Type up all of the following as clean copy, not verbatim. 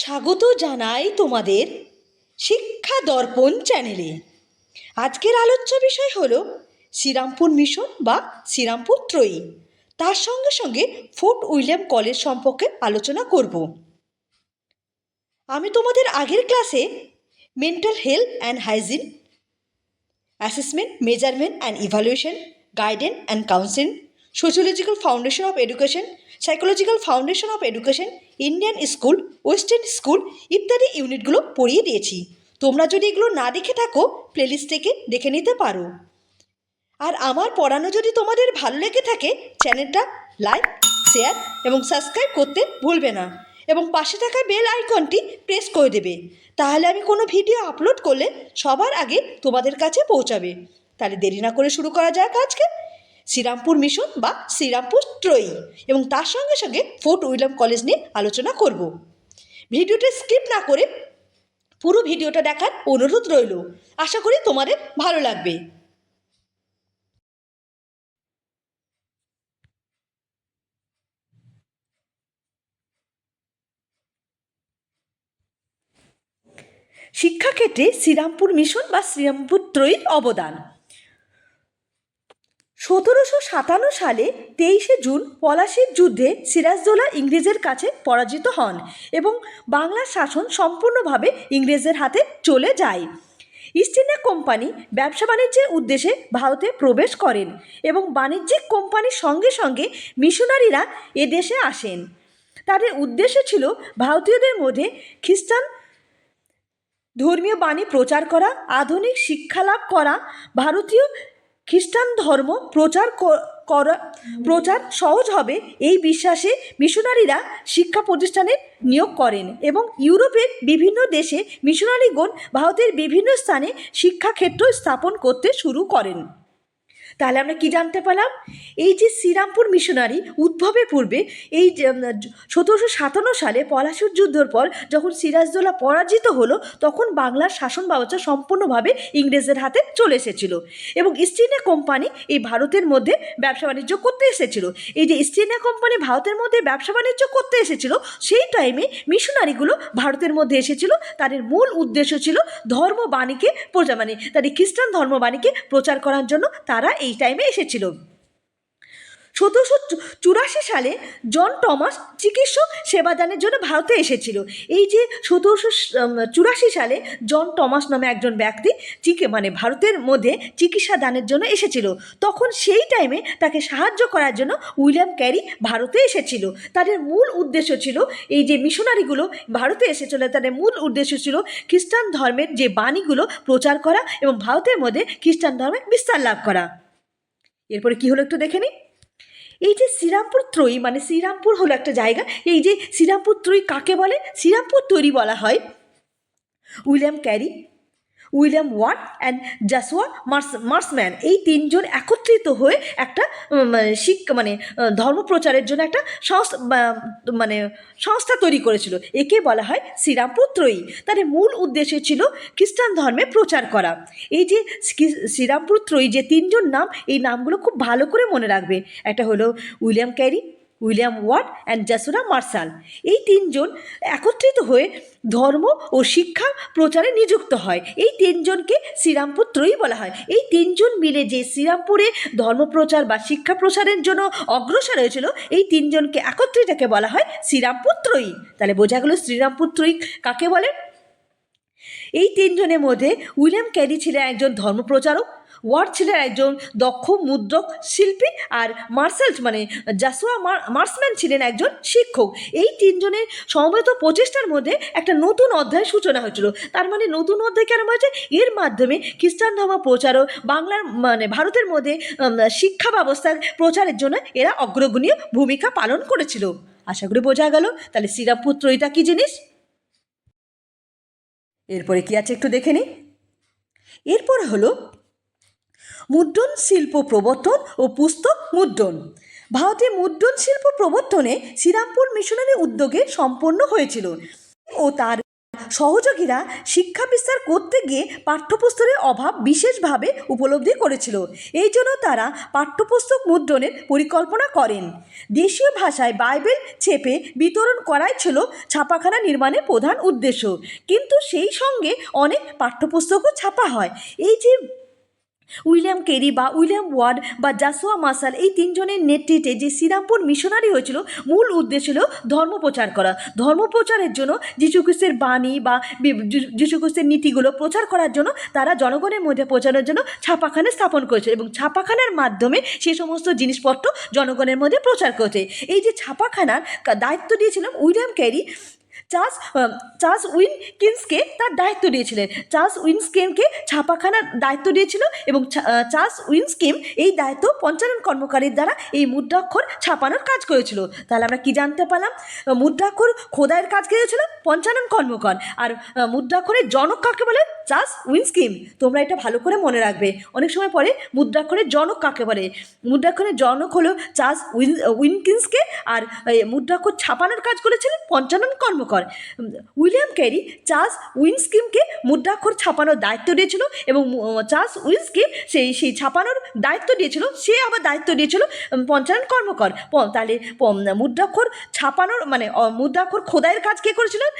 স্বাগত জানাই তোমাদের শিক্ষা দর্পণ চ্যানেলে। আজকের আলোচ্য বিষয় হলো শ্রীরামপুর মিশন বা শ্রীরামপুর ত্রয়ী। তার সঙ্গে সঙ্গে ফোর্ট উইলিয়াম কলেজ সম্পর্কে আলোচনা করব। আমি তোমাদের আগের ক্লাসে mental health and hygiene, assessment, measurement and evaluation, guidance and counselling, sociological foundation of education, psychological foundation of education, Indian school, western school ইত্যাদি ইউনিটগুলো পড়িয়ে দিয়েছি। তোমরা যদি এগুলো না দেখে থাকো প্লেলিস্ট থেকে দেখে নিতে পারো। আর আমার পড়ানো যদি তোমাদের ভালো লেগে থাকে চ্যানেলটা লাইক, শেয়ার এবং সাবস্ক্রাইব করতে ভুলবে না, এবং পাশে থাকা বেল আইকনটি প্রেস করে দেবে। তাহলে আমি কোনো ভিডিও আপলোড করলে সবার আগে তোমাদের কাছে পৌঁছাবে। তাহলে দেরি না করে শুরু করা যাক আজকে শ্রীরামপুর মিশন বা শ্রীরামপুর ত্রয়ী, এবং তার সঙ্গে সঙ্গে ফোর্ট উইলিয়াম কলেজ নিয়ে আলোচনা করব। ভিডিওটা স্কিপ না করে পুরো ভিডিওটা দেখার অনুরোধ রইল। আশা করি তোমাদের ভালো লাগবে। শিক্ষাক্ষেত্রে শ্রীরামপুর মিশন বা শ্রীরামপুর ত্রয়ীর অবদান। 1757 সালে 23শে জুন পলাশির যুদ্ধে সিরাজদৌল্লা ইংরেজের কাছে পরাজিত হন এবং বাংলার শাসন সম্পূর্ণভাবে ইংরেজদের হাতে চলে যায়। ইস্ট ইন্ডিয়া কোম্পানি ব্যবসা বাণিজ্যের উদ্দেশ্যে ভারতে প্রবেশ করেন এবং বাণিজ্যিক কোম্পানির সঙ্গে সঙ্গে মিশনারিরা এদেশে আসেন। তাদের উদ্দেশ্য ছিল ভারতীয়দের মধ্যে খ্রিস্টান ধর্মীয় বাণী প্রচার করা, আধুনিক শিক্ষালাভ করা, ভারতীয় খ্রিস্টান ধর্ম প্রচার সহজ হবে এই বিশ্বাসে মিশনারিরা শিক্ষা প্রতিষ্ঠানে নিয়োগ করেন এবং ইউরোপের বিভিন্ন দেশে মিশনারিগণ ভারতের বিভিন্ন স্থানে শিক্ষাক্ষেত্র স্থাপন করতে শুরু করেন। তাহলে আমরা কি জানতে পারলাম? এই যে শ্রীরামপুর মিশনারি উদ্ভবের পূর্বে এই 1757 সালে পলাশির যুদ্ধের পর যখন সিরাজদৌল্লা পরাজিত হলো তখন বাংলার শাসন ব্যবস্থা সম্পূর্ণভাবে ইংরেজদের হাতে চলে এসেছিল এবং ইস্ট ইন্ডিয়া কোম্পানি এই ভারতের মধ্যে ব্যবসা বাণিজ্য করতে এসেছিল। এই যে ইস্ট ইন্ডিয়া কোম্পানি ভারতের মধ্যে ব্যবসা বাণিজ্য করতে এসেছিল সেই টাইমে মিশনারিগুলো ভারতের মধ্যে এসেছিল। তাদের মূল উদ্দেশ্য ছিল ধর্মবাণীকে তাদের খ্রিস্টান ধর্মবাণীকে প্রচার করার জন্য তারা এই টাইমে এসেছিল। 1784 সালে জন টমাস চিকিৎসক সেবাদানের জন্য ভারতে এসেছিল। এই যে 1784 সালে জন টমাস নামে একজন ব্যক্তি ভারতের মধ্যে চিকিৎসা দানের জন্য এসেছিল। তখন সেই টাইমে তাকে সাহায্য করার জন্য উইলিয়াম ক্যারি ভারতে এসেছিল। তাদের মূল উদ্দেশ্য ছিল এই যে মিশনারিগুলো ভারতে এসেছিল তাদের মূল উদ্দেশ্য ছিল খ্রিস্টান ধর্মের যে বাণীগুলো প্রচার করা এবং ভারতের মধ্যে খ্রিস্টান ধর্মের বিস্তার লাভ করা। এরপরে কি হলো একটু দেখে নিই। এই যে শ্রীরামপুর ত্রয়ী শ্রীরামপুর হলো একটা জায়গা। এই যে শ্রীরামপুর ত্রয়ী কাকে বলে? শ্রীরামপুর ত্রয়ী বলা হয় William Carey, William Ward and Joshua Marshman এই তিনজন একত্রিত হয়ে একটা ধর্ম প্রচারের জন্য একটা সংস্থা তৈরি করেছিল। একে বলা হয় শ্রীরামপুর ত্রয়ী। তাদের মূল উদ্দেশ্য ছিল খ্রিস্টান ধর্মে প্রচার করা। এই যে শ্রীরামপুর ত্রয়ী যে তিনজন নাম, এই নামগুলো খুব ভালো করে মনে রাখবে। একটা হলো William Carey, William Ward and Joshua Marshall. এই তিনজন একত্রিত হয়ে ধর্ম ও শিক্ষা প্রচারে নিযুক্ত হয়। এই তিনজনকে শ্রীরামপুর ত্রয়ী বলা হয়। এই তিনজন মিলে যে শ্রীরামপুরে ধর্মপ্রচার বা শিক্ষা প্রসারের জন্য অগ্রসর হয়েছিল এই তিনজনকে একত্রিতকে বলা হয় শ্রীরামপুর ত্রয়ী। তাহলে বোঝা গেল শ্রীরামপুর ত্রয়ী কাকে বলে। এই তিনজনের মধ্যে উইলিয়াম ক্যারি ছিলেন একজন ধর্মপ্রচারক, ওয়াট ছিলেন একজন দক্ষ মুদ্রক শিল্পী, আর জশুয়া মার্সম্যান ছিলেন একজন শিক্ষক। এই তিনজনের সমবেত প্রচেষ্টার মধ্যে একটা নতুন অধ্যায়ের সূচনা হয়েছিল। তার নতুন অধ্যায় কেন হয়েছে? এর মাধ্যমে খ্রিস্টান ধর্ম প্রচারও বাংলার ভারতের মধ্যে শিক্ষা ব্যবস্থার প্রচারের জন্য এরা অগ্রগণ্য ভূমিকা পালন করেছিল। আশা করি বোঝা গেল। তাহলে শ্রীরামপুর ত্রয়ীটা কী জিনিস? এরপরে কি আছে একটু দেখে নিই। এরপরে হলো মুদ্রণ শিল্প প্রবর্তন ও পুস্তক মুদ্রণ। ভারতে মুদ্রণ শিল্প প্রবর্তনে শ্রীরামপুর মিশনারি উদ্যোগে সম্পন্ন হয়েছিল ও তার সহযোগীরা শিক্ষা বিস্তার করতে গিয়ে পাঠ্যপুস্তকের অভাব বিশেষভাবে উপলব্ধি করেছিল। এই জন্য তারা পাঠ্যপুস্তক মুদ্রণের পরিকল্পনা করেন। দেশীয় ভাষায় বাইবেল চেপে বিতরণ করাই ছিল ছাপাখানা নির্মাণের প্রধান উদ্দেশ্য, কিন্তু সেই সঙ্গে অনেক পাঠ্যপুস্তকও ছাপা হয়। এই যে উইলিয়াম কেরি বা উইলিয়াম ওয়ার্ড বা জাসুয়া মার্শাল, এই তিনজনের নেতৃত্বে যে শ্রীরামপুর মিশনারি হয়েছিল, মূল উদ্দেশ্য ছিল ধর্ম প্রচার করা। ধর্ম প্রচারের জন্য যীশুখ্রিস্টের বাণী বা যীশুখ্রিস্টের নীতিগুলো প্রচার করার জন্য তারা জনগণের মধ্যে পৌঁছানোর জন্য ছাপাখানা স্থাপন করেছে এবং ছাপাখানার মাধ্যমে সে সমস্ত জিনিসপত্র জনগণের মধ্যে প্রচার করেছে। এই যে ছাপাখানার দায়িত্ব দিয়েছিলেন উইলিয়াম ক্যারি, চার্লস উইনকিন্সকে তার দায়িত্ব দিয়েছিলেন। চার্লস উইনস্কিমকে ছাপাখানার দায়িত্ব দিয়েছিল এবং চার্লস উইনস্কিম এই দায়িত্ব পঞ্চানন কর্মকারীর দ্বারা এই মুদ্রাক্ষর ছাপানোর কাজ করেছিল। তাহলে আমরা কি জানতে পারলাম? মুদ্রাক্ষর খোদাইয়ের কাজ করেছিল পঞ্চানন কর্মকার, আর মুদ্রাক্ষরের জনক কাকে বলে? চার্লস উইনস্কিম। তোমরা এটা ভালো করে মনে রাখবে, অনেক সময় পরে মুদ্রাক্ষরের জনক কাকে বলে। মুদ্রাক্ষরের জনক হলো চার্লস উইনকিন্সকে, আর মুদ্রাক্ষর ছাপানোর কাজ করেছিলেন পঞ্চানন কর্মকার। উইলিয়াম ক্যারি চার্লস উইনস্কিমকে মুদ্রাক্ষর ছাপানোর দায়িত্ব দিয়েছিল এবং চার্লস উইনস্কিম সেই ছাপানোর দায়িত্ব দিয়েছিল, সে আবার দায়িত্ব দিয়েছিল পঞ্চানন কর্মকার। তাহলে মুদ্রাক্ষর ছাপানোর মানে মুদ্রাক্ষর খোদাইয়ের কাজ কে করেছিলেন?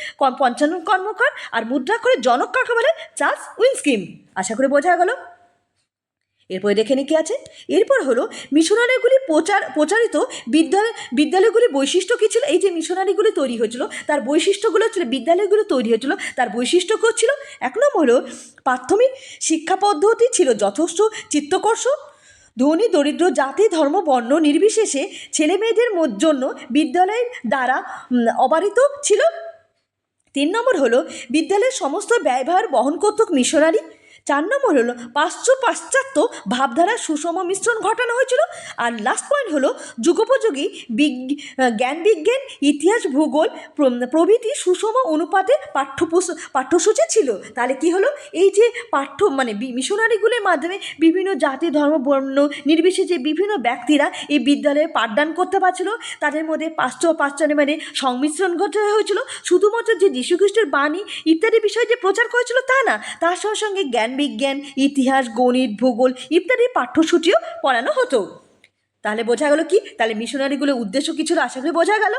পঞ্চানন কর্মকার। আর মুদ্রাক্ষরের জনক কাকে বলে? চার্লস উইনস্কিম। আশা করি বোঝা গেল। এরপরে দেখে নি কি আছে। এরপর হলো মিশনারিগুলি প্রচারিত বিদ্যালয়গুলির বৈশিষ্ট্য কী ছিল? এই যে মিশনারিগুলি তৈরি হয়েছিল তার বৈশিষ্ট্যগুলো ছিল, বিদ্যালয়গুলো তৈরি হয়েছিল তার বৈশিষ্ট্য কী ছিল? এক নম্বর হলো প্রাথমিক শিক্ষা পদ্ধতি ছিল যথেষ্ট চিত্তাকর্ষক, ধনী দরিদ্র জাতি ধর্ম বর্ণ নির্বিশেষে ছেলে মেয়েদের জন্য বিদ্যালয়ের দ্বারা অবারিত ছিল। 3 নম্বর হলো বিদ্যালয়ের সমস্ত ব্যয়ভার বহন করত মিশনারি। 4 নম্বর হলো পাশ্চাত্য ভাবধারার সুষম মিশ্রণ ঘটানো হয়েছিল। আর লাস্ট পয়েন্ট হলো যুগোপযোগী জ্ঞান বিজ্ঞান ইতিহাস ভূগোল প্রভৃতি সুষম অনুপাতে পাঠ্যসূচি ছিল। তাহলে কি হলো? এই যে মিশনারিগুলির মাধ্যমে বিভিন্ন জাতি ধর্ম বর্ণ নির্বিশেষে বিভিন্ন ব্যক্তিরা এই বিদ্যালয়ে পাঠদান করতে পারছিল। তাদের মধ্যে পাশ্চাত্য সংমিশ্রণ ঘটানো হয়েছিল। শুধুমাত্র যে যীশুখ্রিস্টের বাণী ইত্যাদি বিষয় যে প্রচার করেছিল তা না, তার সঙ্গে সঙ্গে জ্ঞান বিজ্ঞান ইতিহাস গণিত ভূগোল ইত্যাদি পাঠ্যসূচিও পড়ানো হতো। তাহলে বোঝা গেল কি? তাহলে মিশনারিগুলোর উদ্দেশ্য কি ছিল? আশা করি বোঝা গেল।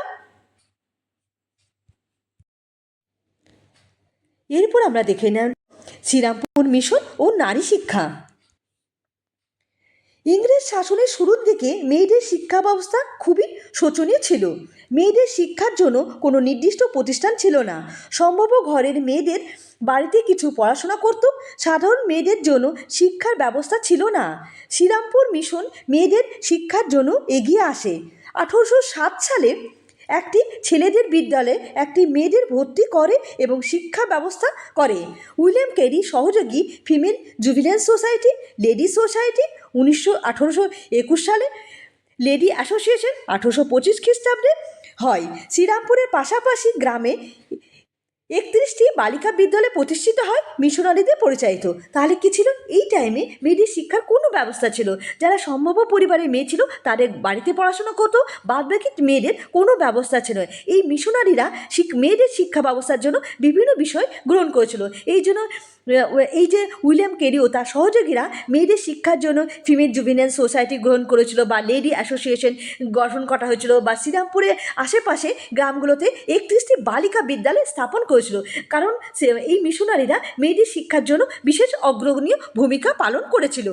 এরপর আমরা দেখে নেন শ্রীরামপুর মিশন ও নারী শিক্ষা। ইংরেজ শাসনের শুরুর দিকে মেয়েদের শিক্ষা ব্যবস্থা খুবই শোচনীয় ছিল। মেয়েদের শিক্ষার জন্য কোনো নির্দিষ্ট প্রতিষ্ঠান ছিল না। সম্ভব ঘরের মেয়েদের বাড়িতে কিছু পড়াশোনা করত। সাধারণ মেয়েদের জন্য শিক্ষার ব্যবস্থা ছিল না। শ্রীরামপুর মিশন মেয়েদের শিক্ষার জন্য এগিয়ে আসে। 1807 সালে একটি ছেলেদের বিদ্যালয়ে একটি মেয়েদের ভর্তি করে এবং শিক্ষা ব্যবস্থা করে। উইলিয়াম ক্যারি সহযোগী ফিমেল জুভিলেন্স সোসাইটি, লেডি সোসাইটি 1821 সালে, লেডি অ্যাসোসিয়েশন 1825 খ্রিস্টাব্দে হয়। শ্রীরামপুরের পাশাপাশি গ্রামে 31টি বালিকা বিদ্যালয় প্রতিষ্ঠিত হয় মিশনারিদের পরিচালিত। তাহলে কি ছিল? এই টাইমে মেয়েদের শিক্ষার কোনো ব্যবস্থা ছিল। যারা সম্ভব পরিবারের মেয়ে ছিল তাদের বাড়িতে পড়াশোনা করতো, বাদবাকি মেয়েদের কোনো ব্যবস্থা ছিল না। এই মিশনারিরা মেয়েদের শিক্ষা ব্যবস্থার জন্য বিভিন্ন বিষয় গ্রহণ করেছিল। এই জন্য এই যে উইলিয়াম ক্যারি ও তার সহযোগীরা মেয়েদের শিক্ষার জন্য ফিমেল জুভিনেল সোসাইটি গ্রহণ করেছিল বা লেডি অ্যাসোসিয়েশন গঠন করা হয়েছিল, বা শ্রীরামপুরের আশেপাশে গ্রামগুলোতে 31টি বালিকা বিদ্যালয় স্থাপন করেছিল। কারণ এই মিশনারিরা মেয়েদের শিক্ষার জন্য বিশেষ অগ্রগণ্য ভূমিকা পালন করেছিল।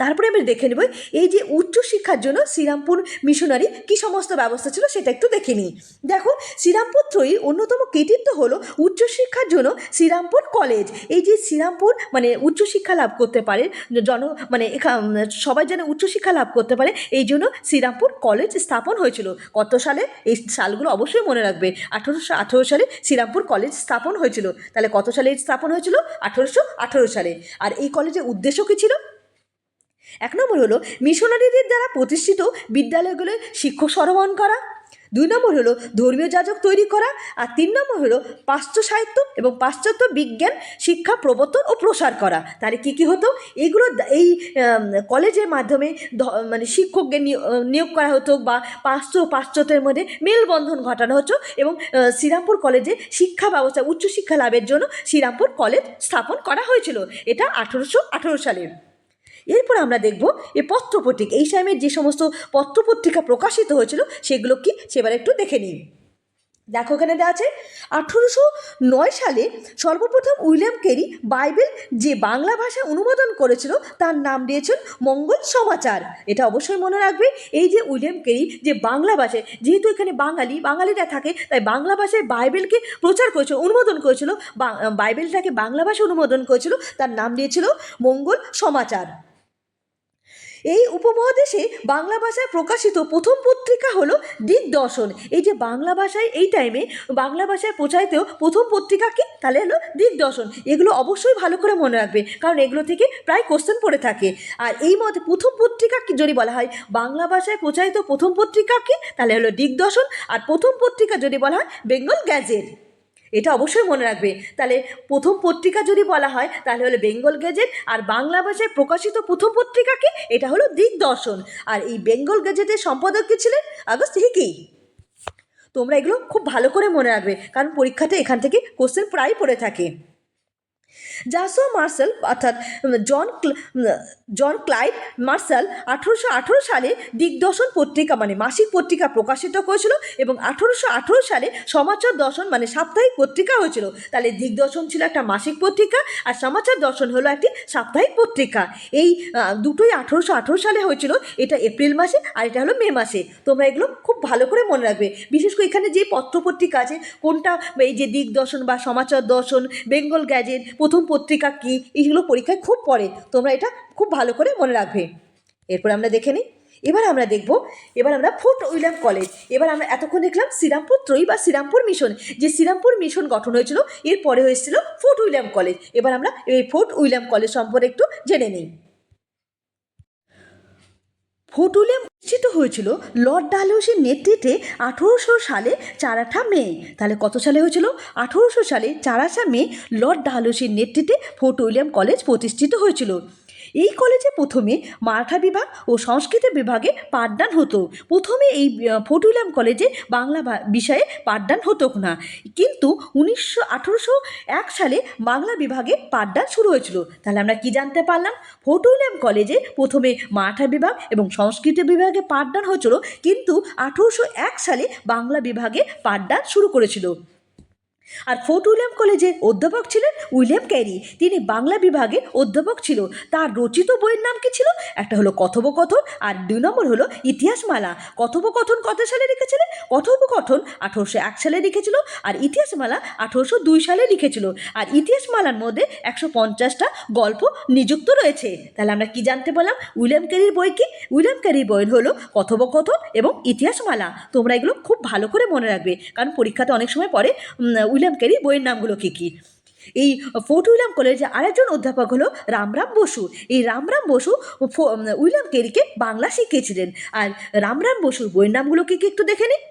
তারপরে আমরা দেখে নেব এই যে উচ্চশিক্ষার জন্য শ্রীরামপুর মিশনারি কী সমস্ত ব্যবস্থা ছিল সেটা একটু দেখে নিই। দেখো, শ্রীরামপুর ত্রয়ীর অন্যতম কৃতিত্ব হলো উচ্চশিক্ষার জন্য শ্রীরামপুর কলেজ। এই যে শ্রীরামপুর উচ্চশিক্ষা লাভ করতে পারে সবাই যেন উচ্চশিক্ষা লাভ করতে পারে, এই জন্য শ্রীরামপুর কলেজ স্থাপন হয়েছিল। কত সালে? এই সালগুলো অবশ্যই মনে রাখবে। 1818 সালে শ্রীরামপুর কলেজ স্থাপন হয়েছিল। তাহলে কত সালে স্থাপন হয়েছিল? 1818 সালে। আর এই কলেজের উদ্দেশ্য কী ছিল? 1 নম্বর হলো মিশনারিদের দ্বারা প্রতিষ্ঠিত বিদ্যালয়গুলোয় শিক্ষক সরবরাহ করা। 2 নম্বর হলো ধর্মীয় যাজক তৈরি করা, আর 3 নম্বর হলো পাশ্চাত্য সাহিত্য এবং পাশ্চাত্য বিজ্ঞান শিক্ষা প্রবর্তন ও প্রসার করা। তাহলে কী কী হতো? এগুলো এই কলেজের মাধ্যমে মানে শিক্ষককে নিয়োগ করা হতো, বা পাশ্চাত্যের মধ্যে মেলবন্ধন ঘটানো হতো, এবং শ্রীরামপুর কলেজে শিক্ষা ব্যবস্থা উচ্চশিক্ষা লাভের জন্য শ্রীরামপুর কলেজ স্থাপন করা হয়েছিল। এটা 1818 সালে। এরপর আমরা দেখব এই পত্রপত্রিকা, এই সময়ের যে সমস্ত পত্রপত্রিকা প্রকাশিত হয়েছিল সেগুলো কি সেবার একটু দেখে নিই। দেখো এখানে দেওয়া আছে 1809 সালে সর্বপ্রথম উইলিয়াম ক্যারি বাইবেল যে বাংলা ভাষায় অনুবাদন করেছিল তার নাম দিয়েছেন মঙ্গল সমাচার। এটা অবশ্যই মনে রাখবে। এই যে উইলিয়াম ক্যারি যে বাংলা ভাষায়, যেহেতু এখানে বাঙালিরা থাকে, তাই বাংলা ভাষায় বাইবেলকে প্রচার করেছিল, অনুমোদন করেছিল, বাইবেলটাকে বাংলা ভাষায় অনুমোদন করেছিল, তার নাম দিয়েছিল মঙ্গল সমাচার। এই উপমহাদেশে বাংলা ভাষায় প্রকাশিত প্রথম পত্রিকা হলো দিগদর্শন। এই যে বাংলা ভাষায় এই টাইমে বাংলা ভাষায় প্রচারিত প্রথম পত্রিকা কি? তাহলে হলো দিগদর্শন। এগুলো অবশ্যই ভালো করে মনে রাখবে, কারণ এগুলো থেকে প্রায় কোশ্চেন পড়ে থাকে। আর এই মতে প্রথম পত্রিকা কি যদি বলা হয় বাংলা ভাষায় প্রচারিত প্রথম পত্রিকা কি? তাহলে হলো দিগদর্শন। আর প্রথম পত্রিকা যদি বলা হয় বেঙ্গল গ্যাজেট। এটা অবশ্যই মনে রাখবে। তাহলে প্রথম পত্রিকা যদি বলা হয় তাহলে হলো বেঙ্গল গ্যাজেট, আর বাংলা ভাষায় প্রকাশিত প্রথম পত্রিকা কি? এটা হলো দিগদর্শন। আর এই বেঙ্গল গ্যাজেটের সম্পাদক কে ছিলেন? August Hicky. তোমরা এগুলো খুব ভালো করে মনে রাখবে, কারণ পরীক্ষাতে এখান থেকে কোশ্চেন প্রায় পড়ে থাকে। জাসুয়া মার্শাল অর্থাৎ জন ক্লাইভ মার্শাল 1818 সালে দিগদর্শন পত্রিকা মানে মাসিক পত্রিকা প্রকাশিত করেছিল, এবং 1818 সালে সমাচার দর্শন মানে সাপ্তাহিক পত্রিকা হয়েছিল। তাহলে দিগদর্শন ছিল একটা মাসিক পত্রিকা, আর সমাচার দর্শন হলো একটি সাপ্তাহিক পত্রিকা। এই দুটোই 1818 সালে হয়েছিল। এটা এপ্রিল মাসে আর এটা হলো মে মাসে। তোমরা এগুলো খুব ভালো করে মনে রাখবে। বিশেষ করে এখানে যে পত্রপত্রিকা আছে কোনটা, এই যে দিগদর্শন বা সমাচার দর্শন, বেঙ্গল গ্যাজেট, প্রথম পত্রিকা কি, এইগুলো পরীক্ষায় খুব পড়ে। তোমরা এটা খুব ভালো করে মনে রাখবে। এরপর আমরা দেখে নিই। এবার আমরা দেখব, এবার আমরা ফোর্ট উইলিয়াম কলেজ। এবার আমরা এতক্ষণ দেখলাম শ্রীরামপুর ত্রয়ী বা শ্রীরামপুর মিশন, যে শ্রীরামপুর মিশন গঠন হয়েছিল, এরপরে হয়েছিল ফোর্ট উইলিয়াম কলেজ। এবার আমরা এই ফোর্ট উইলিয়াম কলেজ সম্পর্কে একটু জেনে নিই। ফোর্ট উইলিয়াম প্রতিষ্ঠিত হয়েছিল লর্ড ডালহৌসির নেতৃত্বে 1800 সালে 4 মে। তাহলে কত সালে হয়েছিল? 1800 সালে 4 মে লর্ড ডালহৌসির নেতৃত্বে ফোর্ট উইলিয়াম কলেজ প্রতিষ্ঠিত হয়েছিল। এই কলেজে প্রথমে মারাঠা বিভাগ ও সংস্কৃত বিভাগে পাঠদান হতো। প্রথমে এই ফোর্ট উইলিয়াম কলেজে বাংলা বিষয়ে পাঠদান হতো না, কিন্তু 1801 সালে বাংলা বিভাগে পাঠদান শুরু হয়েছিল। তাহলে আমরা কি জানতে পারলাম? ফোর্ট উইলিয়াম কলেজে প্রথমে মারাঠা বিভাগ এবং সংস্কৃত বিভাগে পাঠদান হয়েছিল, কিন্তু 1801 সালে বাংলা বিভাগে পাঠদান শুরু করেছিল। আর ফোর্ট উইলিয়াম কলেজের অধ্যাপক ছিলেন উইলিয়াম ক্যারি। তিনি বাংলা বিভাগে অধ্যাপক ছিল। তার রচিত বইয়ের নাম কি ছিল? একটা হলো কথোপকথন, আর 2 নম্বর হলো ইতিহাসমালা। কথোপকথন কত সালে লিখেছিলেন? কথোপকথন 1801 সালে লিখেছিল, আর ইতিহাসমালা 1802 সালে লিখেছিল। আর ইতিহাসমালার মধ্যে 150টা গল্প নিযুক্ত রয়েছে। তাহলে আমরা কি জানতে পারলাম? উইলিয়াম ক্যারির বই কি? উইলিয়াম ক্যারির বই হলো কথোপকথন এবং ইতিহাসমালা। তোমরা এগুলো খুব ভালো করে মনে রাখবে, কারণ পরীক্ষাতে অনেক সময় পড়ে উইলিয়াম ক্যারি বইয়ের নামগুলো কী কী। এই ফোর্ট উইলিয়াম কলেজে আরেকজন অধ্যাপক হলো রামরাম বসু। এই রামরাম বসু উইলিয়াম ক্যারিকে বাংলা শিখিয়েছিলেন। আর রামরাম বসুর বইয়ের নামগুলো কী কী একটু দেখে নিই।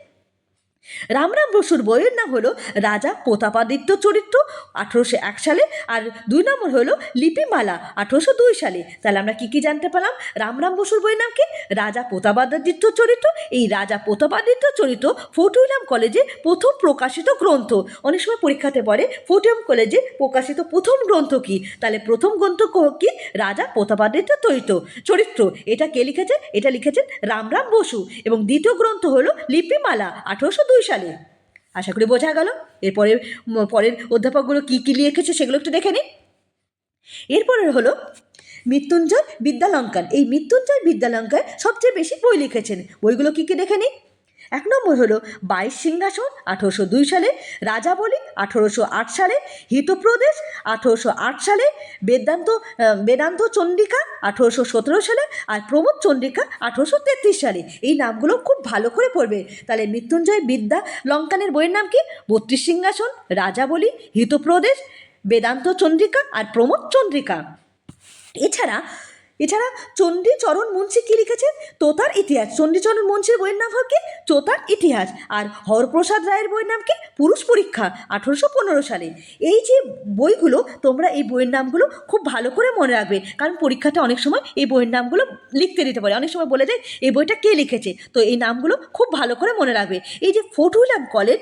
রামরাম বসুর বইয়ের নাম হলো রাজা প্রতাপাদিত্য চরিত্র 1801 সালে, আর 2 নম্বর হলো লিপিমালা 1802 সালে। তাহলে আমরা কি কি জানতে পারলাম? রামরাম বসুর বইয়ের নাম কি? রাজা প্রতাপাদিত্য চরিত্র। এই রাজা প্রতাপাদিত্য চরিত্র ফোর্ট উইলিয়াম কলেজে প্রথম প্রকাশিত গ্রন্থ। অনেক সময় পরীক্ষাতে পড়ে ফোর্ট উইলিয়াম কলেজে প্রকাশিত প্রথম গ্রন্থ কি? তাহলে প্রথম গ্রন্থ কি? রাজা প্রতাপাদিত্য চরিত্র। এটা কে লিখেছে? এটা লিখেছেন রামরাম বসু। এবং দ্বিতীয় গ্রন্থ হলো লিপিমালা 1802 সালে। আশা করি বোঝা গেল। পরের অধ্যাপকগুলো কী কী লিখেছে সেগুলো একটু দেখে নিন। এরপরে হলো মৃত্যুঞ্জয় বিদ্যালঙ্কার। এই মৃত্যুঞ্জয় বিদ্যালঙ্কার সবচেয়ে বেশি বই লিখেছেন। বইগুলো কী কী দেখে নিন। 1 নম্বর হলো 22 সিংহাসন 1802 সালে, রাজাবলী 1808 সালে, হিতপ্রদেশ 1808 সালে, বেদান্ত চন্ডিকা 1817 সালে, আর প্রমোদ চন্ডিকা 1833 সালে। এই নামগুলো খুব ভালো করে পড়বে। তাহলে মৃত্যুঞ্জয় বিদ্যা লঙ্কানের বইয়ের নাম কি? 32 সিংহাসন, রাজাবলী, হিতপ্রদেশ, বেদান্ত চন্দ্রিকা আর প্রমোদ চন্দ্রিকা। এছাড়া এছাড়া চণ্ডীচরণ মুন্সি কি লিখেছেন? তোতার ইতিহাস। চণ্ডীচরণ মুন্সির বইয়ের নাম হয় কি? তোতার ইতিহাস। আর হরপ্রসাদ রায়ের বইয়ের নাম কি? পুরুষ পরীক্ষা, 1815 সালে। এই যে বইগুলো, তোমরা এই বইয়ের নামগুলো খুব ভালো করে মনে রাখবে, কারণ পরীক্ষাতে অনেক সময় এই বইয়ের নামগুলো লিখতে দিতে পারে, অনেক সময় বলে দেয় এই বইটা কে লিখেছে, তো এই নামগুলো খুব ভালো করে মনে রাখবে। এই যে ফোর্ট উইলিয়াম কলেজ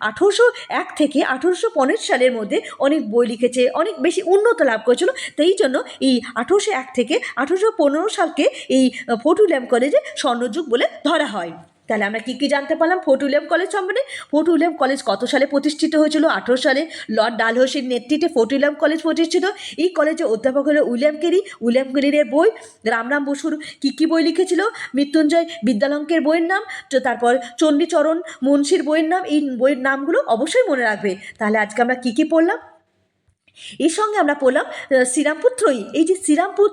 1801 থেকে 1815 সালের মধ্যে অনেক বই লিখেছে, অনেক বেশি উন্নত লাভ করেছিল, তাই জন্য এই 1801 থেকে 1815 সালকে এই ফোর্ট উইলিয়াম কলেজে স্বর্ণযুগ বলে ধরা হয়। তাহলে আমরা কী কী জানতে পারলাম ফোর্ট উইলিয়াম কলেজ সম্বন্ধে? ফোর্ট উইলিয়াম কলেজ কত সালে প্রতিষ্ঠিত হয়েছিল? 18 সালে লর্ড ডালহৌসির নেতৃত্বে ফোর্ট উইলিয়াম কলেজ প্রতিষ্ঠিত। এই কলেজে অধ্যাপক হলো উইলিয়াম কেরি। উইলিয়াম কেরির বই, রামরাম বসুর কী বই লিখেছিল? মৃত্যুঞ্জয় বিদ্যালঙ্কের বইয়ের নাম, তো তারপর চণ্ডীচরণ মুন্সির বইয়ের নাম। এই বইয়ের নামগুলো অবশ্যই মনে রাখবে। তাহলে আজকে আমরা কী কী পড়লাম? এর সঙ্গে আমরা পড়লাম শ্রীরামপুর ত্রয়ী। এই যে শ্রীরামপুর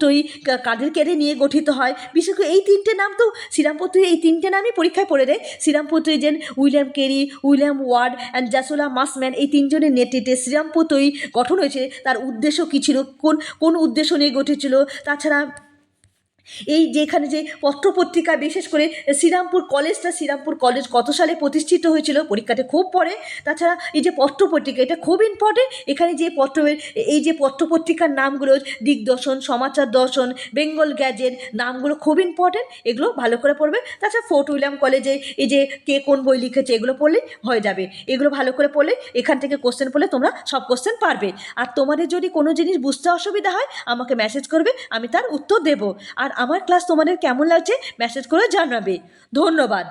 ত্রয়ী কাদেরকে নিয়ে গঠিত হয়? বিশেষ করে এই তিনটে নাম তো শ্রীরামপুর ত্রয়ী, এই তিনটে নামই পরীক্ষায় পড়ে দেয়। শ্রীরামপুর ত্রয়ী যেন William Carey, William Ward and Joshua Marshman, এই তিনজনের নেতৃত্বে শ্রীরামপুর ত্রয়ী গঠন হয়েছে। তার উদ্দেশ্য কী ছিল? কোন উদ্দেশ্য নিয়ে গঠিত? তাছাড়া এই যে এখানে যে পত্রপত্রিকা, বিশেষ করে শ্রীরামপুর কলেজ কত সালে প্রতিষ্ঠিত হয়েছিল? পরীক্ষাতে খুব পড়ে। তাছাড়া এই যে পত্রপত্রিকা, এটা খুব ইম্পর্টেন্ট। এখানে যে এই যে পত্রপত্রিকার নামগুলো, দিগদর্শন, সমাচার দর্শন, বেঙ্গল গ্যাজেট, নামগুলো খুব ইম্পর্টেন্ট, এগুলো ভালো করে পড়বে। তাছাড়া ফোর্ট উইলিয়াম কলেজে এই যে কে কোন বই লিখেছে, এগুলো পড়লেই হয়ে যাবে। এগুলো ভালো করে পড়লে এখান থেকে কোশ্চেন পড়লে তোমরা সব কোশ্চেন পারবে। আর তোমাদের যদি কোনো জিনিস বুঝতে অসুবিধা হয়, আমাকে মেসেজ করবে, আমি তার উত্তর দেবো। আর আমার ক্লাস তোমাদের কেমন লাগছে মেসেজ করে জানাবে। ধন্যবাদ।